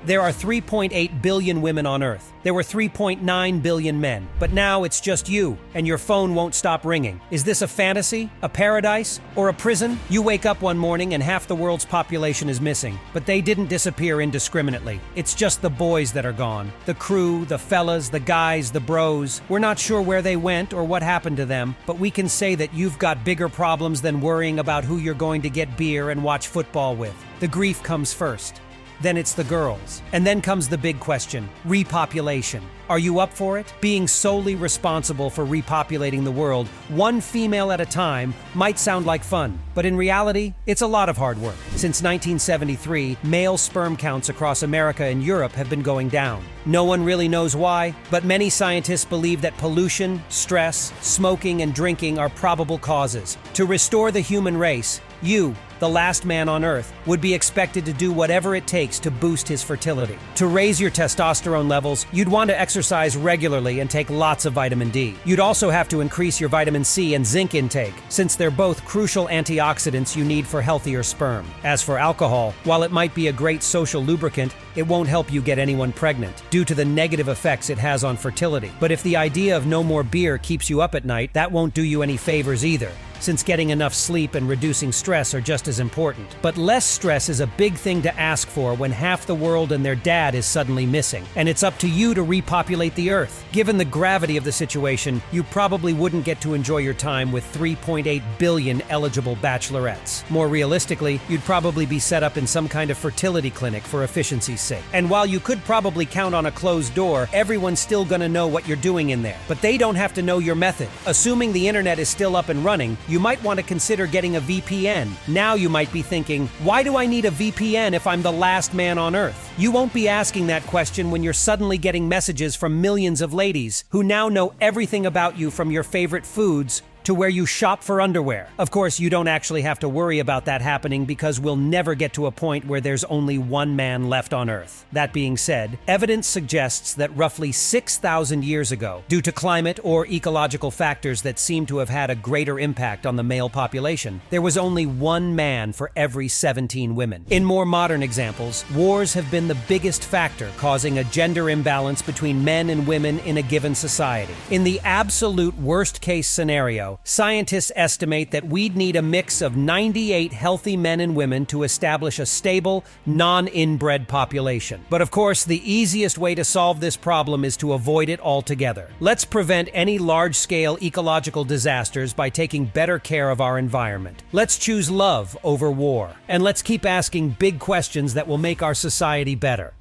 There are 3.8 billion women on Earth. There were 3.9 billion men. But now it's just you, and your phone won't stop ringing. Is this a fantasy, a paradise, or a prison? You wake up one morning and half the world's population is missing. But they didn't disappear indiscriminately. It's just the boys that are gone. The crew, the fellas, the guys, the bros. We're not sure where they went or what happened to them, but we can say that you've got bigger problems than worrying about who you're going to get beer and watch football with. The grief comes first. Then it's the girls. And then comes the big question, repopulation. Are you up for it? Being solely responsible for repopulating the world, one female at a time, might sound like fun. But in reality, it's a lot of hard work. Since 1973, male sperm counts across America and Europe have been going down. No one really knows why, but many scientists believe that pollution, stress, smoking, and drinking are probable causes. To restore the human race, you, the last man on Earth, would be expected to do whatever it takes to boost his fertility. To raise your testosterone levels, you'd want to exercise regularly and take lots of vitamin D. You'd also have to increase your vitamin C and zinc intake, since they're both crucial antioxidants you need for healthier sperm. As for alcohol, while it might be a great social lubricant, it won't help you get anyone pregnant, due to the negative effects it has on fertility. But if the idea of no more beer keeps you up at night, that won't do you any favors either, since getting enough sleep and reducing stress are just as important. But less stress is a big thing to ask for when half the world and their dad is suddenly missing, and it's up to you to repopulate the Earth. Given the gravity of the situation, you probably wouldn't get to enjoy your time with 3.8 billion eligible bachelorettes. More realistically, you'd probably be set up in some kind of fertility clinic for efficiency's sake. And while you could probably count on a closed door, everyone's still gonna know what you're doing in there. But they don't have to know your method. Assuming the internet is still up and running, you might want to consider getting a VPN. Now you might be thinking, why do I need a VPN if I'm the last man on Earth? You won't be asking that question when you're suddenly getting messages from millions of ladies who now know everything about you, from your favorite foods to where you shop for underwear. Of course, you don't actually have to worry about that happening, because we'll never get to a point where there's only one man left on Earth. That being said, evidence suggests that roughly 6,000 years ago, due to climate or ecological factors that seem to have had a greater impact on the male population, there was only one man for every 17 women. In more modern examples, wars have been the biggest factor causing a gender imbalance between men and women in a given society. In the absolute worst-case scenario, scientists estimate that we'd need a mix of 98 healthy men and women to establish a stable, non-inbred population. But of course, the easiest way to solve this problem is to avoid it altogether. Let's prevent any large-scale ecological disasters by taking better care of our environment. Let's choose love over war. And let's keep asking big questions that will make our society better.